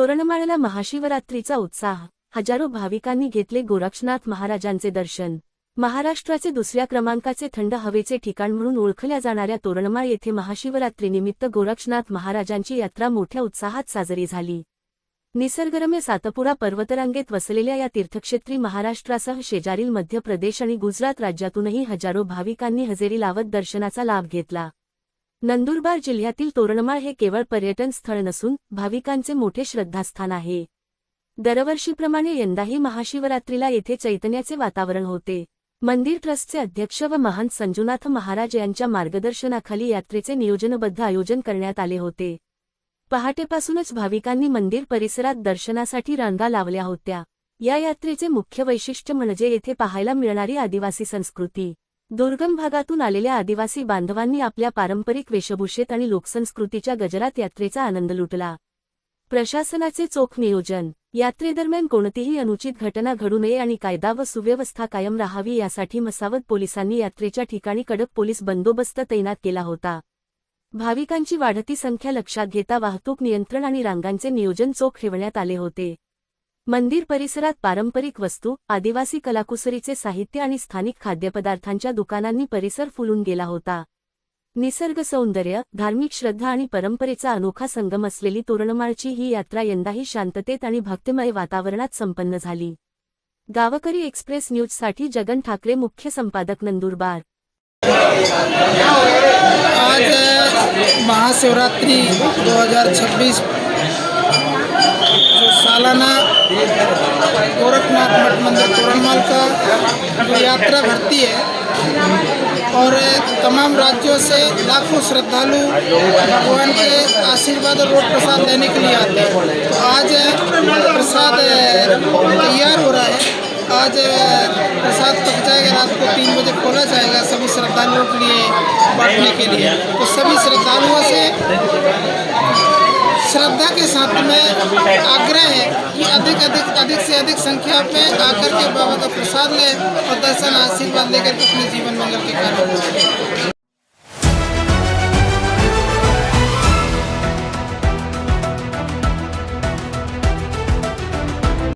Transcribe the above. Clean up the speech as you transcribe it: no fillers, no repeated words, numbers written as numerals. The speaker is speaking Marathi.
तोरणमाळला महाशिवरात्रीचा उत्साह, हजारो भाविकांनी घेतले गोरक्षनाथ महाराजांचे दर्शन। महाराष्ट्राचे दुसऱ्या क्रमांकाचे थंड हवेचे ठिकाण म्हणून ओळखल्या जाणाऱ्या तोरणमाळ येथे महाशिवरात्रीनिमित्त गोरक्षनाथ महाराजांची यात्रा मोठ्या उत्साहात साजरी झाली। निसर्गरम्य सातपुडा पर्वतरांगेत वसलेल्या या तीर्थक्षेत्री महाराष्ट्रासह शेजारील मध्य प्रदेश आणि गुजरात राज्यातूनही हजारो भाविकांनी हजेरी लावत दर्शनाचा लाभ घेतला। नंदुरबार जिल्ह्यातील तोरणमाळ हे केवळ पर्यटन स्थळ नसून भाविकांचे मोठे श्रद्धास्थान आहे। दरवर्षीप्रमाणे यंदाही महाशिवरात्रीला येथे चैतन्याचे वातावरण होते। मंदिर ट्रस्टचे अध्यक्ष व महंत संजूनाथ महाराज यांच्या मार्गदर्शनाखाली यात्रेचे नियोजनबद्ध आयोजन करण्यात आले होते। पहाटेपासूनच भाविकांनी मंदिर परिसरात दर्शनासाठी रांगा लावल्या होत्या। या यात्रेचे मुख्य वैशिष्ट्य म्हणजे येथे पाहायला मिळणारी आदिवासी संस्कृती। दुर्गम भागातून आलेल्या आदिवासी बांधवांनी आपल्या पारंपरिक वेशभूषेत आणि लोकसंस्कृतीच्या गजरात यात्रेचा आनंद लुटला। प्रशासनाचे चोख नियोजन, यात्रेदरम्यान कोणतीही अनुचित घटना घडू नये आणि कायदा व सुव्यवस्था कायम राहावी यासाठी मसावत पोलिसांनी यात्रेच्या ठिकाणी कडक पोलीस बंदोबस्त तैनात केला होता। भाविकांची वाढती संख्या लक्षात घेता वाहतूक नियंत्रण आणि रांगांचे नियोजन चोख ठेवण्यात आले होते। मंदिर परिसरात पारंपरिक वस्तू, आदिवासी कलाकुसरीचे साहित्य आणि स्थानिक खाद्यपदार्थांच्या दुकानांनी परिसर फुलून गेला होता। निसर्ग सौंदर्य, धार्मिक श्रद्धा आणि परंपरेचा अनोखा संगम असलेली तोरणमाळची ही यात्रा यंदाही शांततेत आणि भक्तिमय वातावरणात संपन्न झाली। गावकरी एक्सप्रेस न्यूजसाठी जगन ठाकरे, मुख्य संपादक, नंदुरबार। आज महाशिवरात्रि 2026 जो सालाना गोरखनाथ मठ मंदिर तोरणमाल का जो यात्रा भरती है और तमाम राज्यों से लाखों श्रद्धालु भगवान के आशीर्वाद और रोड प्रसाद लेने के लिए आते हैं। तो आज प्रसाद तैयार हो रहा है। आज प्रसाद पक जाएगा, रात को 3 बजे खोला जाएगा सभी श्रद्धालुओं के लिए बांटने के लिए। तो सभी श्रद्धालुओं से श्रद्धा के साथ में आग्रह है कि अधिक से अधिक संख्या में आकर के बाबा का प्रसाद लें और दर्शन आशीर्वाद लेकर के अपने जीवन मंगल के कार्य करें।